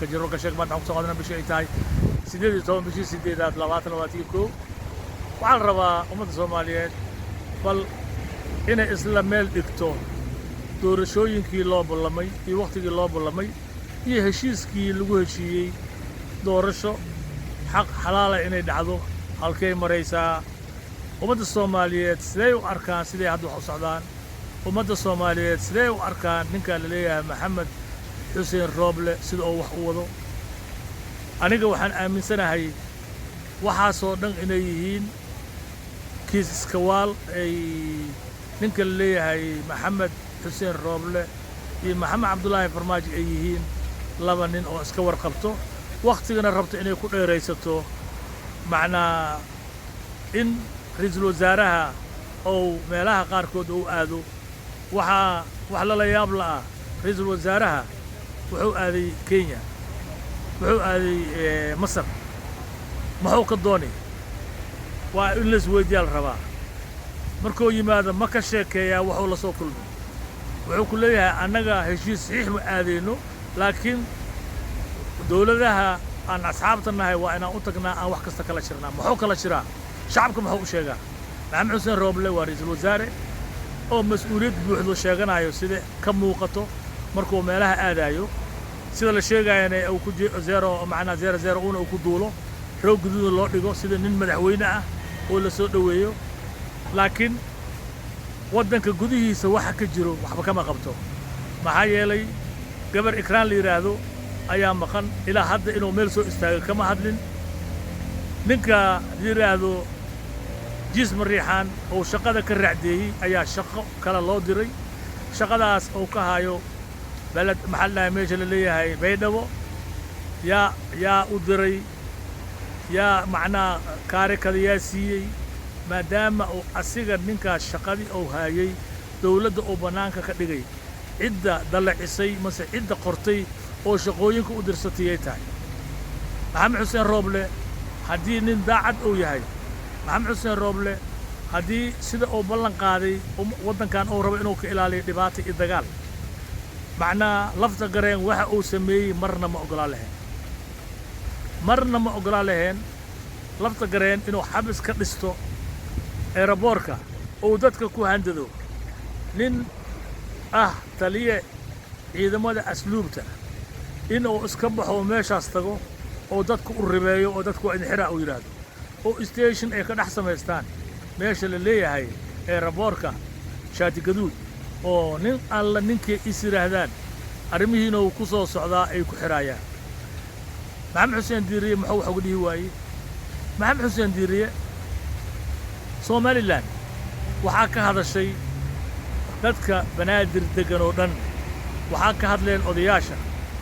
gobolka Jiroolka Sheekh baan ku soo qaadanaa bishii ay tahay 18 bishii 8aad 2021 waxaa la rabaa ummadda Soomaaliyeed bal inay isla meel dhigto doorashooyinkii loo ballamay iyo waqtigii loo ballamay iyo heshiiskii lagu heshiiyey doorasho xaq xalaal ah inay dhacdo halkay maraysaa ummadda Soomaaliyeed sidee u arkaan sidee hadda wax u socdaan ummadda Soomaaliyeed sidee u arkaan ninka la leeyahay Maxamed Xuseen Rooble sida uu wax u wado aniga waxaan aaminsanahay waxaasoo dhan inay yihiin kiis iskawaal ay ninka la leeyahay Maxamed Xuseen Rooble iyo Maxamed Cabdullaahi Farmaajo ay yihiin laba nin oo iska warqabto waqtigana rabto inay ku dheeraysato macnaa in ra'iisul wasaaraha oo meelaha qaarkood uu aado wax la yaab la ah ra'iisul wasaaraha wuxuu aaday Kenya wuxuu aaday Masar maxuu ka doonay waa in la isweydiiyaa la rabaa markuu yimaado ma ka sheekeeyaa wuxuu la soo kulmay wuxuu ku leeyahay annaga heshiis saxiix ma aadayno laakiin dawladaha aan asxaabta nahay waa inaan u tagnaa aan wax kasta kala jirnaa maxuu kala jiraa shacabka maxuu u sheegaa Maxamed Xuseen Rooble waa ra'iisul wasaare oo mas'uuliyad buuxdo sheeganayo sida ka muuqato markuu meelaha aadayo sida la sheegayana uu ku zero macna 00 uu ku duulo roog guduud loo dhigo sida nin madaxweyne ah oo la soo dhaweeyo laakiin waddanka gudihiisa waxa ka jiro waxba kama qabto maxaa yeelay gabar ikraan la yiraahdo ayaa maqan ilaa hadda inuu meel soo istaago kama hadlin ninka yiraahdo jism riixan oo shaqada ka raacdeeyay ayaa shaqo kala loo diray shaqadaas oo ka hayo balad maxalla meesha la leeyahay baydhabo yaa u diray yaa macnaa kaarikada siiyay maadaama uu asiga ninkaas shaqadii uu hayay dawladda oo banaanka ka dhigay cidda dalacisay mase cidda qortay oo shaqooyinka u dirsatay tahay Maxamed Xuseen Rooble haddii nin daacad uu yahay Maxamed Xuseen Rooble haddii sida uu ballan qaaday waddankan uu rabo inuu ka ilaaliyo dhibaato iyo dagaal macnaa lafta gareen waxa uu sameeyey marna ma ogolaan lahayn lafta gareen inuu xabis ka dhisto aeroboorka oo dadka ku handado nin taliye ciidamada asluubta inuu iska baxo meeshaas tago oo dadku u ribeeyo oo dadku waa inxira uu yiraahdo oo station ay ka dhex samaystaan meesha la leeyahay aeroboorka shaati gaduud oo nin alla ninkii is yiraahdaan arrimihiina uu ku soo socdaa ay ku xiraayaan Maxamed Xuseen Diiriye muxuu wax ugu dhihi waayey Maxamed Xuseen Diiriye Somaliland waxaa ka hadashay dadka banaadir degan oo dhan waxaa ka hadleen odayaasha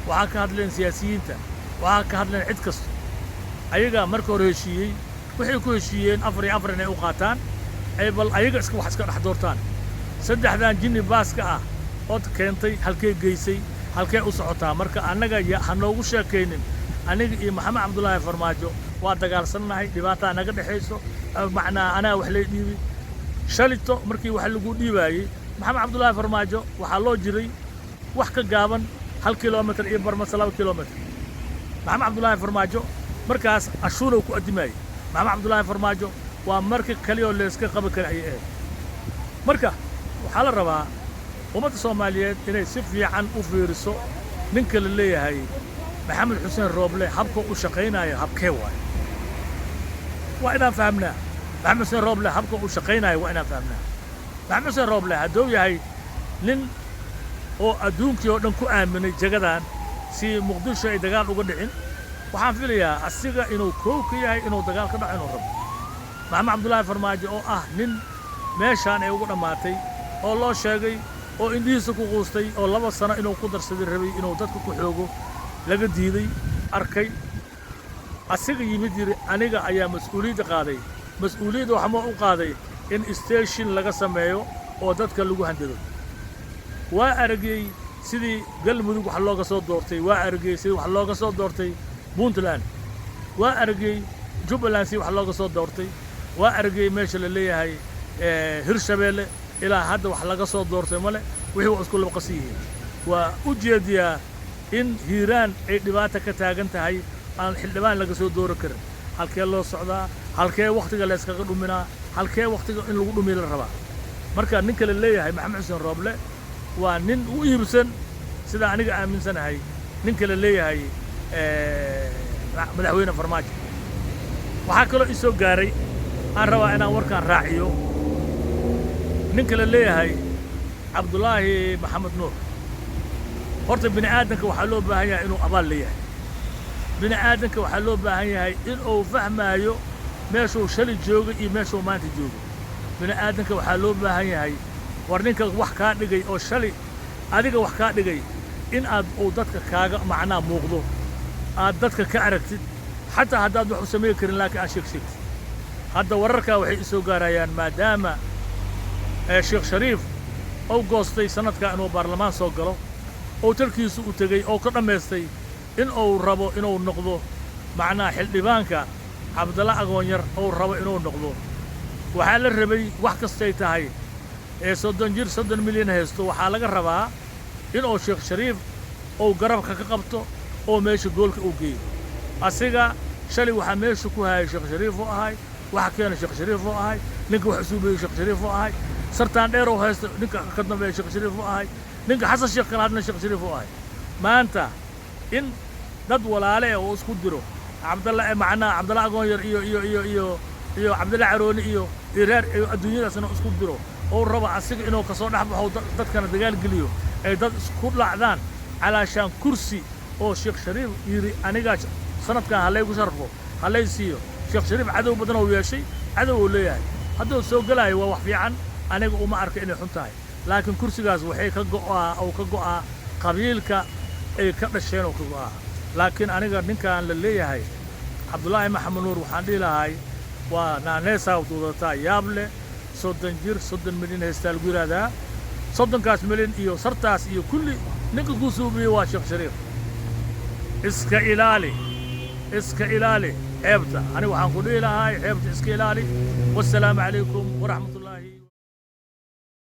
waxaa ka hadleen siyaasiyiinta waxaa ka hadleen cid kasta ayaga markii hore heshiiyey waxay ku heshiiyeen 4 inay u qaataan ay bal ayaga wax iska dhex doortaan saddexdan jinni baaska ah oo keentay halkee geysay halkee u socotaa marka annaga ha noogu sheekaynin aniga iyo Maxamed Cabdullaahi Farmaajo waa dagaalsannahay dhibaato naga dhaxayso macnaa anaa wax lay dhiibay shalito markii wax lagu dhiibaayay Maxamed Cabdullaahi Farmaajo waxaa loo jiray wax ka gaaban 1 kiiloomitir iyo barmas 2 kiiloomitir Maxamed Cabdullaahi Farmaajo markaas ashuur ku adimaayay Maxamed Cabdullaahi Farmaajo waa markii kaliya leeska qaban kara ay marka waxaa la rabaa ummadda Soomaaliyeed inay si fiican u fiiriso ninka la leeyahay Maxamed Xuseen Rooble habka u shaqeynayo habkee waa inaan fahamnaa Maxamed Xuseen Rooble habka u shaqeynayo waa inaan fahamnaa Maxamed Xuseen Rooble hadduu yahay nin oo adduunkii oo dhan ku aaminay jagadan si Muqdisho ay dagaal uga dhicin waxaan filayaa asiga inuu koow ka yahay inuu dagaal ka dhaco inuu rabo Maxamed Cabdullaahi Farmaajo oo nin meeshaan ay ugu dhamaatay oo loo sheegay oo indihiisa ku quustay oo 2 sano inuu ku darsaday rabay inuu dadku ku xoogo laga diiday arkay asiga yimid yiri aniga ayaa mas'uuliyad qaaday mas'uuliyad waxa ma u qaaday in station laga sameeyo oo dadka lagu handado waa aragay sidii galmudug wax looga soo doortay waa aragay sidii wax looga soo doortay Puntland waa aragay Jubbaland sidii wax looga soo doortay waa aragay meesha la leeyahay Hirshabeelle ilaa hadda wax laga soo doortay male wixii uu isku laba qasiyiin waa u jeediyaa in hiiraan ay dhibaato ka taagan tahay aan xildhibaan laga soo doori karin halkee loo socdaa halkee wakhtiga la iskaga dhuminaa halkee wakhtiga in lagu dhumiyo la rabaa marka ninka la leeyahay maxamed xuseen rooble waa nin u iibsan sida aniga aaminsanahay ninka la leeyahay madaxweyne farmaajo waxaa kaloo i soo gaaray aan rabaa inaan warkaan raaciyo ninka la leeyahay cabdulaahi maxamed nuur horta bini aadanka waxaa loo baahan yahay inuu abaal leeyahay bini aadanka waxaa loo baahan yahay inuu fahmaayo meeshuu shalay joogo iyo meeshuu maanta joogo bini aadanka waxaa loo baahan yahay war ninka wax kaa dhigay oo shalay adiga wax kaa dhigay in aad uu dadka kaaga macnaa muuqdo aad dadka ka aragtid xataa haddaad wax u samayn karin laakiin aad sheegtid hadda wararkaa waxay i soo gaarayaan maadaama sheekh shariif ou goostay sanadkaa inuu baarlamaan soo galo oo talkiisu u tegey oo ka dhammaystay in uu rabo inuu noqdo macnaa xildhibaanka cabdalla agoonyar ou rabo inuu noqdo waxaa la rabay wax kastay tahay 30 milyan haysto waxaa laga rabaa inuu sheekh shariif ou garabka ka qabto oo meesha goolka u geeyo asiga shalay waxaa meesha ku hayay sheekh shariif oo ahay waxa keena sheekh shariif oo ahay ninka wax isuubeeyey sheekh shariif oo ahay sartaan dheer oo haysto ninka ka dambeeya sheekh shariif oo ahay ninka xasan sheekh kala hadna sheekh shariif oo ahay maanta in dad walaale oo isku diro cabdalla macnaa cabdalla agoonyar iyo cabdalla carooni iyo reer adduunyadaasna isku diro oo raba asiga inuu ka soo dhaxbaxo dadkana dagaal geliyo ay dad isku dhacdaan calaashaan kursi oo sheekh shariif yiri aniga sanadkan halaygu sharfo halay siiyo sheekh shariif cadow badan oo yeeshay cadow oo leeyahay hadduu soo galaayo waa wax fiican aniga uma arka inay xun tahay laakiin kursigaas waxay ka go'aa qabiilka ay ka dhasheen oo ka go'aa laakiin aniga ninkan la leeyahay cabdulaahi maxamed nuur waxaan dhihi lahay waa naaneysaa wadataa yaab leh 30 milyan haystaa lagu yidhaahdaa 30 milyan iyo sartaas iyo kulli ninka ku suubiyey waa sheekh shariif iska ilaali ceebta aniga waxaan ku dhihi lahay ceebta iska ilaali wassalaamu calaykum waraxmatullahi